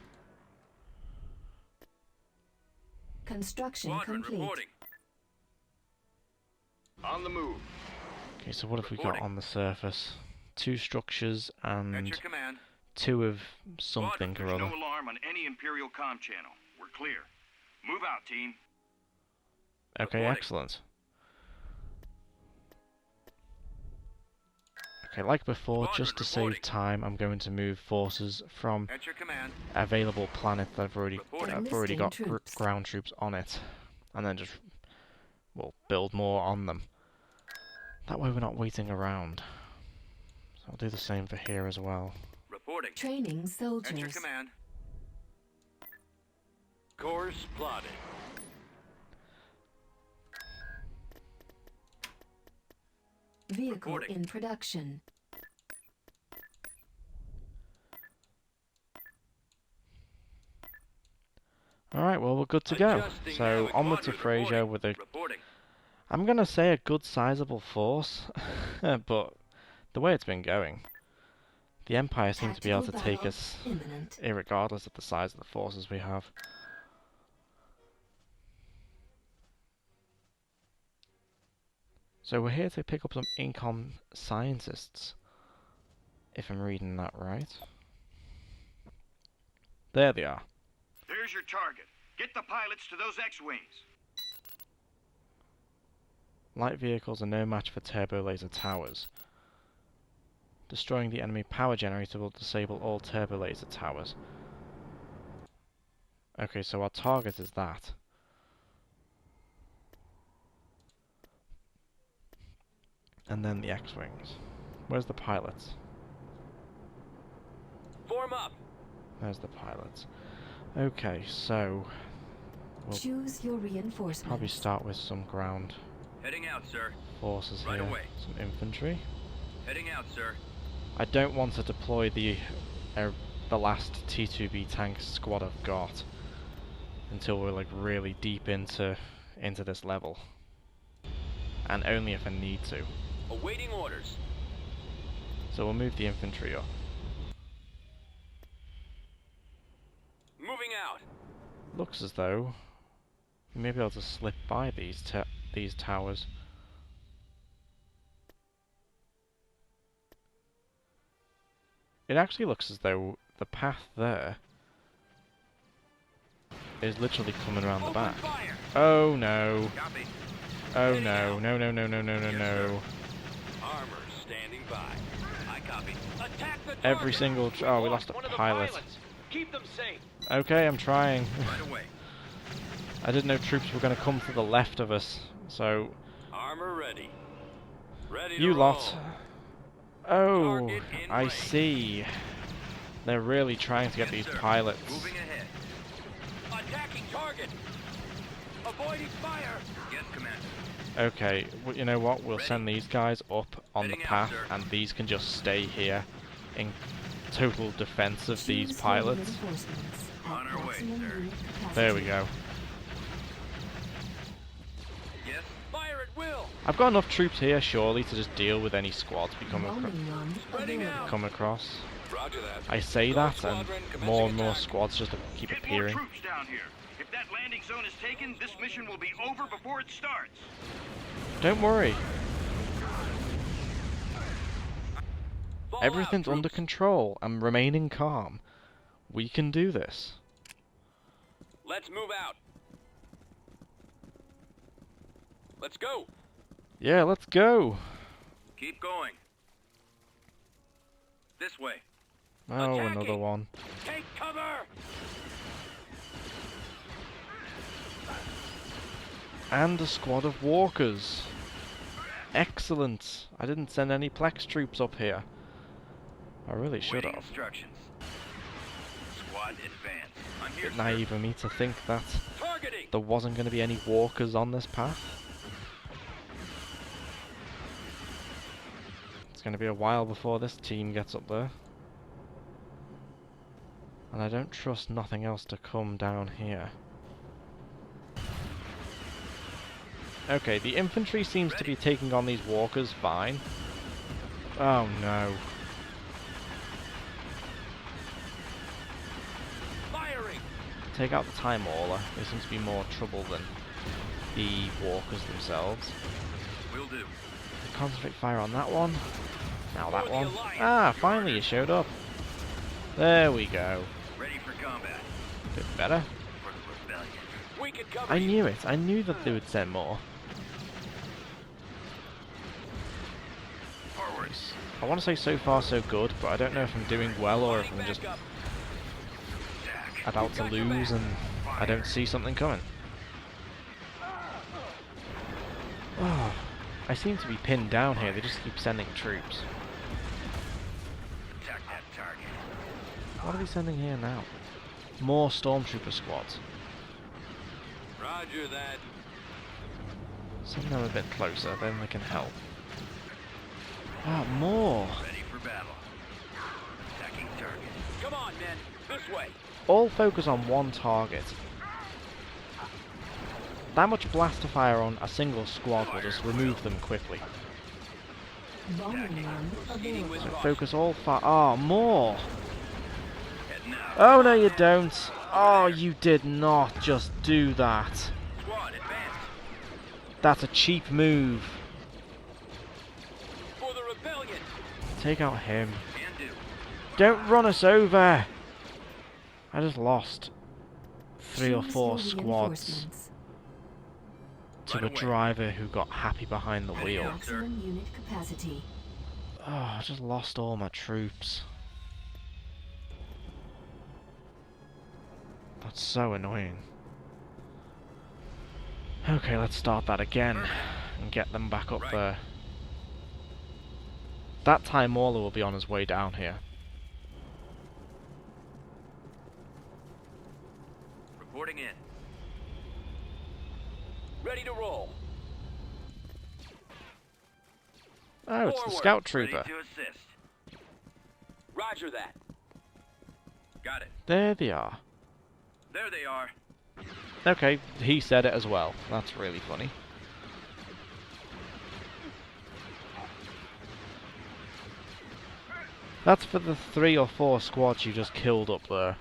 Construction Squadron complete. reporting. On the move. Okay, so what have we got Reporting. on the surface? 2 structures At and your command. 2 of something or There's other. no alarm on any Imperial comm channel. We're clear. Move out, team. Okay, Reporting. excellent. Okay, like before, Squadron just to reporting. save time, I'm going to move forces from At your command. available planet that Reporting. I've already got Enlisting troops. ground troops on it, and then just, well, build more on them. That way we're not waiting around. So I'll do the same for here as well. Reporting. Training At your soldiers. command. Course plotted. Vehicle Reporting. in production. Alright, well, we're good to go. Adjusting So, now at onward to quadrant Frasier reporting. with a, Reporting. I'm gonna say a good sizable force, but the way it's been going, the Empire seems to be able to Tactical take battle us imminent. irregardless of the size of the forces we have. So we're here to pick up some incom scientists, if I'm reading that right. There they are. There's your target. Get the pilots to those X-Wings. Light vehicles are no match for turbo laser towers. Destroying the enemy power generator will disable all turbo laser towers. Okay, so our target is that. And then the X-Wings. Where's the pilots? Form up. There's the pilots. Okay, so we'll Choose your reinforcements. probably start with some ground Heading out, sir. forces Right here. away. Some infantry. Heading out, sir. I don't want to deploy the last T2B tank squad I've got until we're like really deep into this level, and only if I need to. Awaiting orders. So we'll move the infantry up. Moving out. Looks as though we may be able to slip by these towers. It actually looks as though the path there is literally coming around the Open back. fire. Oh no. Copy. Oh Heading no. out. No, no, no, no, no, no, Yes, no. Armor standing by. I copy. Attack the target. Every single... oh, we lost a One of the pilot. pilots. Keep them safe. Okay, I'm trying. Right away. I didn't know troops were going to come to the left of us, so... Armor ready. Ready you to lot... roll. Oh, Target in I range. see. They're really trying to get Yes, these sir. pilots. Moving ahead. Attacking target. Avoiding fire. Yes, Commander. Okay, you know what? We'll send these guys up on the Heading out, path, sir. and these can just stay here in total defense of these Choose your pilots. reinforcements at On our way, maximum sir. unit capacity. There we go. Yes. Fire at will. I've got enough troops here, surely, to just deal with any squads we come, Roaming run Spreading available. out. come across. Roger that. I say Go that, and squadron, more and commencing more attack. squads just keep Get appearing. more troops down here. If that landing zone is taken, this mission will be over before it starts. Don't worry, Fall everything's out, under troops. control. I'm remaining calm. We can do this. Let's move out. Let's go. Yeah, let's go. Keep going. This way. Oh, Attacking. another one. Take cover. And a squad of walkers. Excellent. I didn't send any Plex troops up here. I really should Waiting have. instructions. Squad advance. I'm here, Bit sir. naive of me to think that Targeting. there wasn't going to be any walkers on this path. It's going to be a while before this team gets up there. And I don't trust nothing else to come down here. Okay, the infantry seems to be taking on these walkers fine. Oh no. Firing. Take out the Time Mauler. They seem to be more trouble than the walkers themselves. Will do. Concentrate fire on that one. Now that For the one. Alliance. Ah, finally you showed up. There we go. Ready for combat. Bit better. For the rebellion. We can cover I you. knew it. I knew that they would send more. Forwards. I want to say so far so good, but I don't know if I'm doing well or if Lining I'm just back up. Attack. about to Got your lose back. and I don't see something coming. Oh, I seem to be pinned down here. They just keep sending troops. Attack that target. What are they sending here now? More stormtrooper squads. Roger that. Send them a bit closer, then they can help. Ah, more! Ready for battle. Attacking target. Come on, men. This way. All focus on one target. That much blaster fire on a single squad will just remove them quickly. Bomber run Proceeding with available. caution. Focus all fire. Ah, more! Heading out. Oh no you don't! Oh, you did not just do that. Squad advance. That's a cheap move. For the rebellion. Take out him. Can do. Don't run us over! I just lost 3 or Choose 4 your squads reinforcements. to Right a away. driver who got happy behind the wheel. out, sir. Maximum unit capacity. Oh, I just lost all my troops. That's so annoying. Okay, let's start that again and get them back up Right. there. That time Mauler will be on his way down here. Reporting in. Ready to roll. Oh, it's the Forward. scout trooper. Ready to assist. Roger that. Got it. There they are. There they are. Okay, he said it as well. That's really funny. That's for the 3 or 4 squads you just killed up there.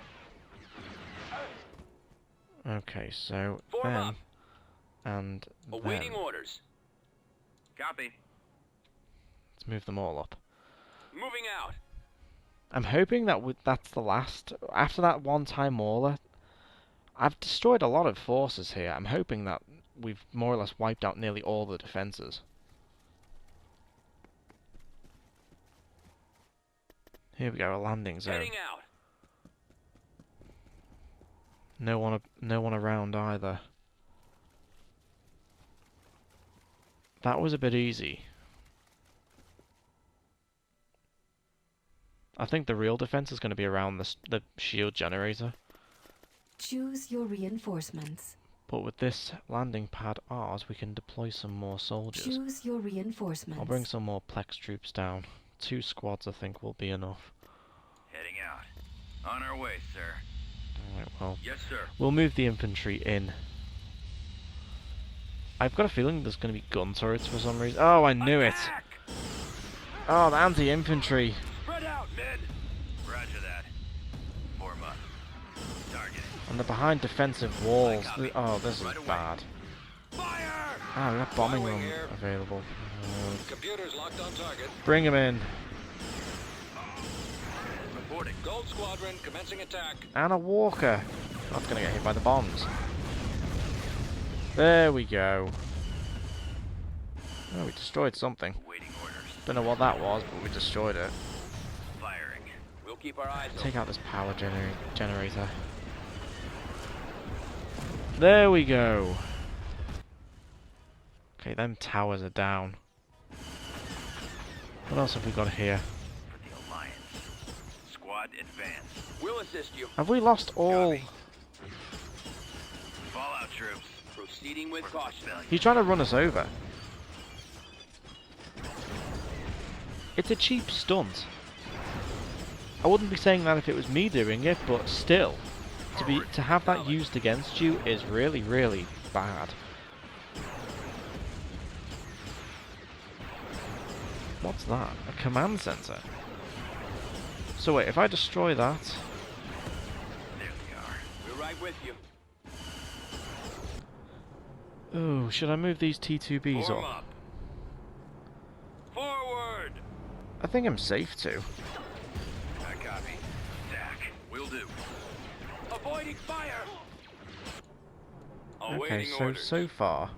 Okay, so Form them up. and Awaiting them. orders. Copy. Let's move them all up. Moving out. I'm hoping that that's the last. After that one-time Mauler, I've destroyed a lot of forces here. I'm hoping that we've more or less wiped out nearly all the defences. Here we go, a landing zone. Heading out. No one around either. That was a bit easy. I think the real defense is going to be around the shield generator. Choose your reinforcements. But with this landing pad ours, we can deploy some more soldiers. Choose your reinforcements. I'll bring some more Plex troops down. 2 squads I think will be enough. Heading out. On our way, sir. Alright, well, Yes, sir. we'll move the infantry in. I've got a feeling there's going to be gun turrets for some reason. Oh, I knew it! Attack! Oh, the anti-infantry! Spread out, men. Roger that. Form up. Target. And they're behind defensive walls. copy. Oh, this is Right away. bad. Fire! Ah, we got bombing Fire room here. available. Computers locked on target. Bring him in. Reporting. Gold Squadron commencing attack. And a walker. That's gonna get hit by the bombs. There we go. Oh, we destroyed something. Waiting orders. Don't know what that was, but we destroyed it. Firing. We'll keep our eyes Take open. out this power generator. There we go. Okay, them towers are down. What else have we got here? For the Alliance. Squad advance. We'll assist you. Have we lost all... Copy. Fallout troops. Proceeding with caution. He's trying to run us over. It's a cheap stunt. I wouldn't be saying that if it was me doing it, but still, to have that used against you is really, really bad. What's that? A command center. So wait, if I destroy that, There we are. We're right with you. oh, should I move these T2Bs Form up? up. Forward. I think I'm safe to. I copy. Attack. Will do. Avoiding fire. Okay, Awaiting orders. so far.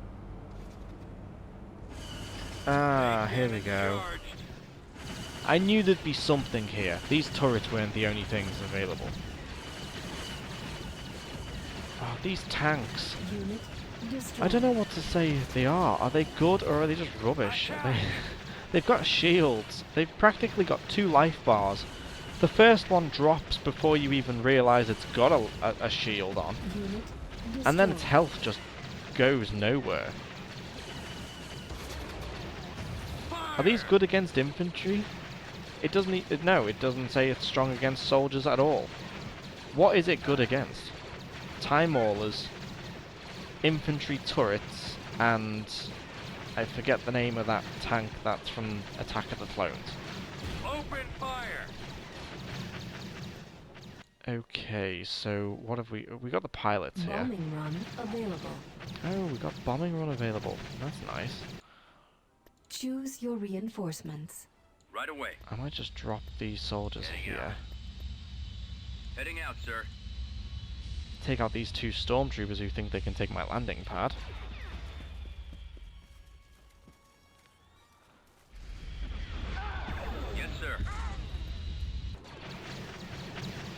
Ah, here we go. Charged. I knew there'd be something here. These turrets weren't the only things available. Oh, these tanks. Unit destroyed. I don't know what to say they are. Are they good or are they just rubbish? They've got shields. They've practically got 2 life bars. The first one drops before you even realise it's got a shield on. Unit And then its destroyed. health just goes nowhere. Are these good against infantry? It doesn't. No, it doesn't say it's strong against soldiers at all. What is it good against? Time Maulers, infantry turrets, and I forget the name of that tank that's from Attack of the Clones. Open fire. Okay, so what have we? We got the pilots here. Bombing run available. Oh, we got bombing run available. That's nice. Choose your reinforcements. Right away. I might just drop these soldiers Heading here. out. Heading out, sir. Take out these 2 stormtroopers who think they can take my landing pad. Yes, sir.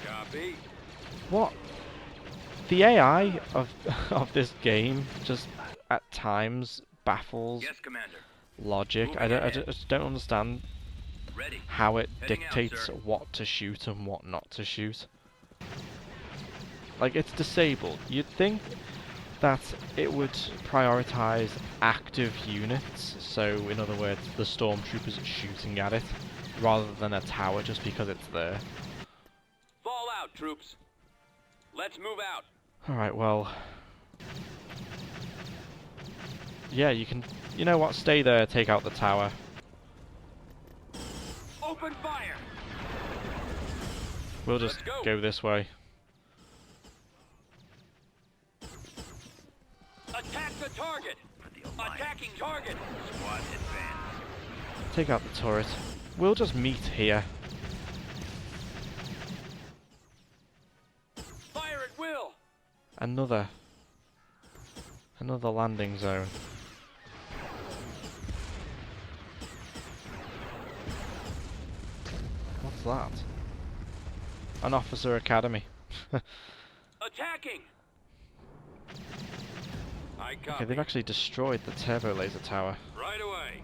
Copy. What? The AI of of this game just at times baffles Yes, Commander. logic. I Moving ahead. just don't understand Ready. how it Heading out, dictates sir. what to shoot and what not to shoot. Like, it's disabled. You'd think that it would prioritize active units, so in other words, the stormtroopers shooting at it, rather than a tower just because it's there. Fall out, troops. Let's move out. Alright, well... yeah, you can... You know what? Stay there, take out the tower. Open fire. We'll just Let's go. go this way. Attack the target. Attacking target. Squad advance. Take out the turret. We'll just meet here. Fire at will. Another landing zone. What's that? An officer academy. Attacking. I copy. Okay, they've actually destroyed the turbo laser tower. Right away.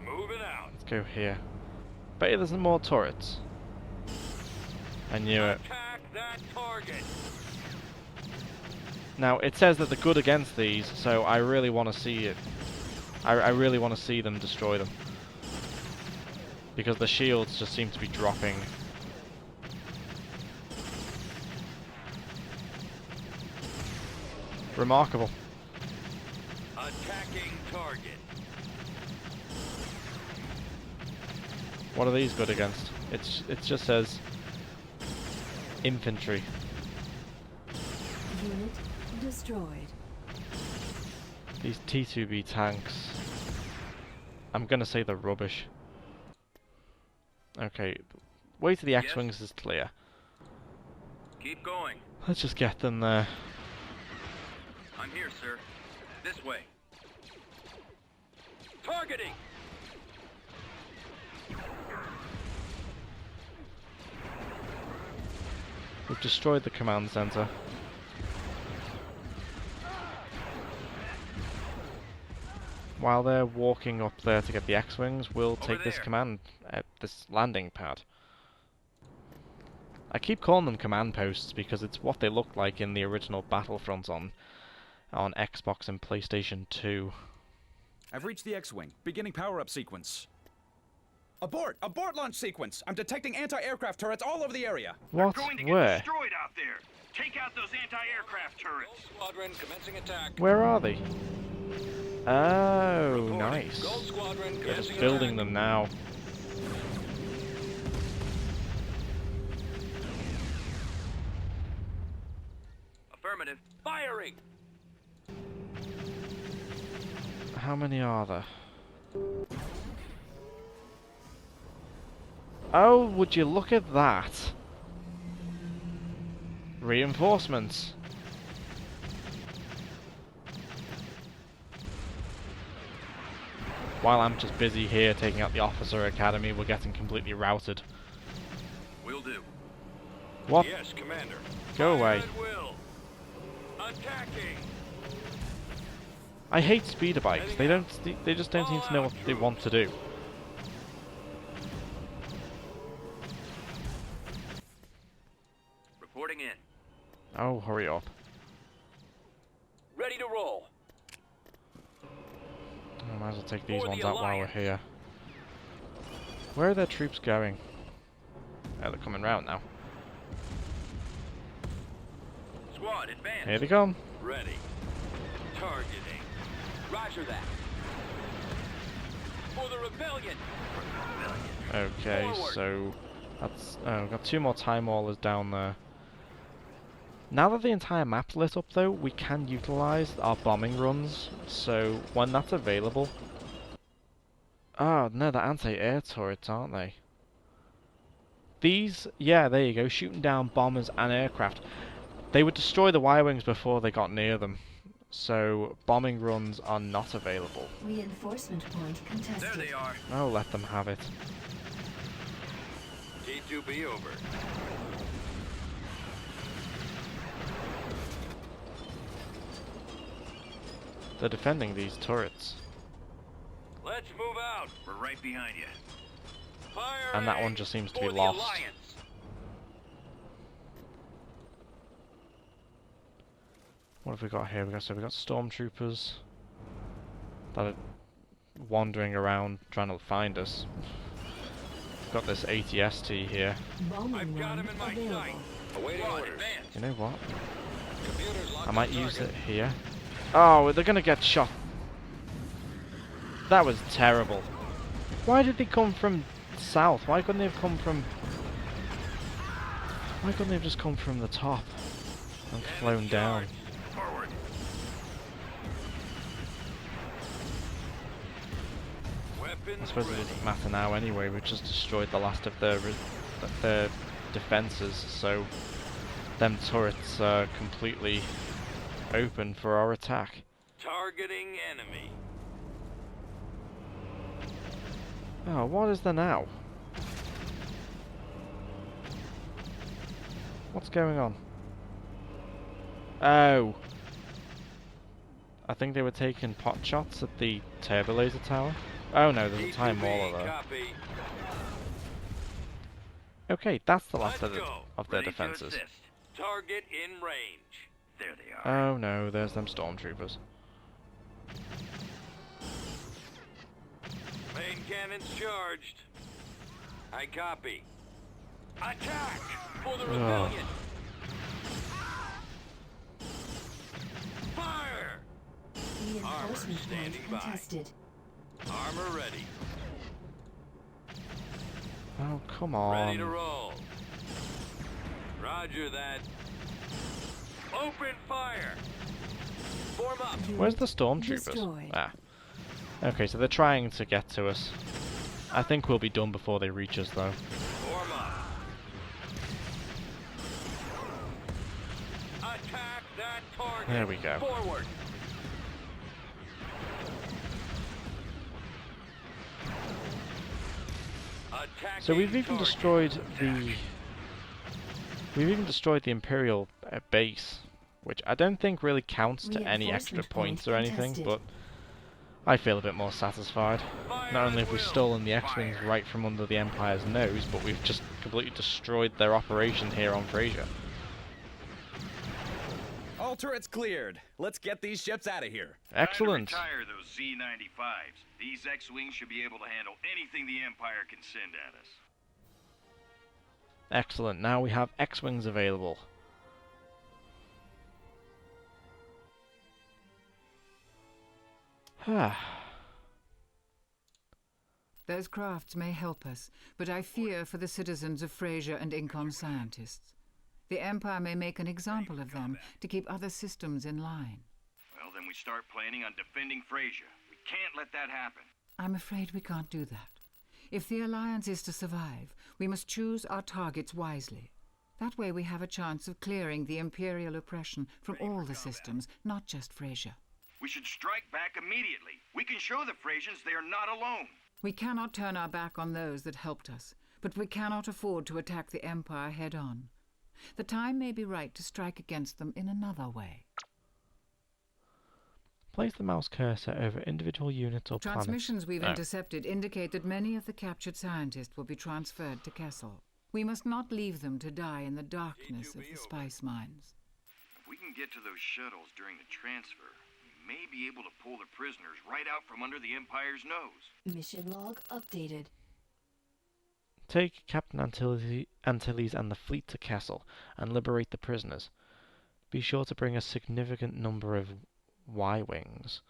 Moving out. Let's go here. Bet you there's some more turrets. I knew it. Attack that target. Now, it says that they're good against these, so I really want to see it. I really want to see them destroy them. Because the shields just seem to be dropping. Remarkable. Attacking target. What are these good against? It just says infantry. Unit destroyed. These T2B tanks. I'm gonna say they're rubbish. Okay, way to the Yes? X-Wings is clear. Keep going. Let's just get them there. I'm here, sir. This way. Targeting! We've destroyed the command center. While they're walking up there to get the X-Wings, we'll take this this landing pad. I keep calling them command posts because it's what they looked like in the original Battlefront on Xbox and PlayStation 2. I've reached the X-Wing. Beginning power-up sequence. Abort! Abort launch sequence! I'm detecting anti-aircraft turrets all over the area. What? Going to get Where? destroyed out there. Take out those anti-aircraft turrets. Gold Squadron commencing attack. Where are they? Oh, Reporting. nice. Gold Squadron They're commencing just building attack. them now. Affirmative. Firing! How many are there? Oh, would you look at that? Reinforcements. While I'm just busy here taking out the officer academy, we're getting completely routed. Will do. What? Yes, Commander. Go away. Fire at will. Attacking! I hate speeder bikes. They just don't seem to know what they want to do. Reporting in. Oh, hurry up. Ready to roll. I might as well take these For the ones out while we're Alliance. here. Where are their troops going? Oh, they're coming round now. Squad, advance. Here they come. Ready. Targeting. Roger that. For the rebellion. Okay, Forward. so that's we've got 2 more time wallers down there. Now that the entire map's lit up though, we can utilize our bombing runs, so when that's available... Oh no, they're anti-air turrets, aren't they? These, yeah, there you go, shooting down bombers and aircraft. They would destroy the Y-Wings before they got near them, so bombing runs are not available. Reinforcement point contested. There they are. Oh, let them have it. T2B over. They're defending these turrets. Let's move out. We're right behind you. Fire! And that one just seems to be for the lost. Alliance. What have we got here? We got stormtroopers that are wandering around trying to find us. We've got this ATST here. Bombing I've got run him in my available. sight. Awaiting Squad, orders. advance. You know what? Computers locked I might on use target. it here. Oh, they're gonna get shot. That was terrible. Why did they come from south? Why couldn't they have come from... Why couldn't they have just come from the top and flown down? Forward. Weapons I suppose it ready. doesn't matter now anyway, we've just destroyed the last of their defences, so them turrets are completely open for our attack. Targeting enemy. Oh, what is there now? What's going on? Oh! I think they were taking pot shots at the turbo laser tower. Oh no, there's a time wall there. Copy. Okay, that's the last Let's of, go. their Ready to defences. assist. Target in range. There they are. Oh no, there's them stormtroopers. Main cannons charged. I copy. Attack for the rebellion. Fire! Reinforcement standing point by. contested. Armor ready. Oh, come Ready to on. roll. Roger that. Open fire. Form up. Where's the stormtroopers? Destroyed. Ah. Okay, so they're trying to get to us. I think we'll be done before they reach us, though. Form up. Attack that target. There we go. Forward. So we've even Attacking destroyed target. the Imperial base, which I don't think really counts to any extra Reinforcement point points or anything, contested. but I feel a bit more satisfied. Fire Not only at have we will. stolen the X-Wings Fire. right from under the Empire's nose, but we've just completely destroyed their operation here on Frasier. All turrets cleared. Let's get these ships out of here. Excellent. Time to retire those Z-95s. These X-Wings should be able to handle anything the Empire can send at us. Excellent. Now we have X-Wings available. Those crafts may help us, but I fear for the citizens of Frasier and Incom scientists. The Empire may make an example of them to keep other systems in line. Well, then we start planning on defending Frasier. We can't let that happen. I'm afraid we can't do that. If the Alliance is to survive, we must choose our targets wisely. That way we have a chance of clearing the Imperial oppression from all the systems, not just Frasier. We should strike back immediately. We can show the Frasians they are not alone. We cannot turn our back on those that helped us, but we cannot afford to attack the Empire head-on. The time may be right to strike against them in another way. Place the mouse cursor over individual units or planets. Transmissions we've Oh. intercepted indicate that many of the captured scientists will be transferred to Kessel. We must not leave them to die in the darkness of the spice mines. If we can get to those shuttles during the transfer, we may be able to pull the prisoners right out from under the Empire's nose. Mission log updated. Take Captain Antilles and the fleet to Kessel and liberate the prisoners. Be sure to bring a significant number of Y-Wings.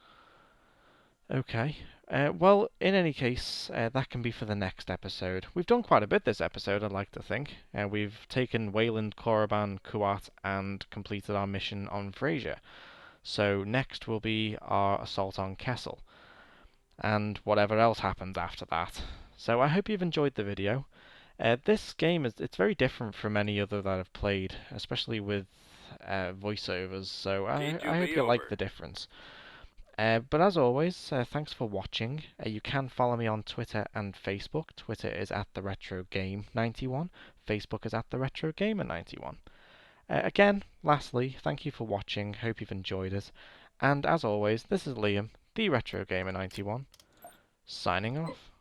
Okay. Well, in any case, that can be for the next episode. We've done quite a bit this episode, I'd like to think. We've taken Wayland, Korriban, Kuat, and completed our mission on Frasier. So next will be our assault on Kessel, and whatever else happens after that. So I hope you've enjoyed the video. This game it's very different from any other that I've played, especially with voiceovers, so I hope you like the difference. But as always, thanks for watching. You can follow me on Twitter and Facebook. Twitter is @TheRetroGame91. Facebook is @TheRetroGamer91. Again, lastly, thank you for watching. Hope you've enjoyed it. And as always, this is Liam, the Retro Gamer 91, signing off.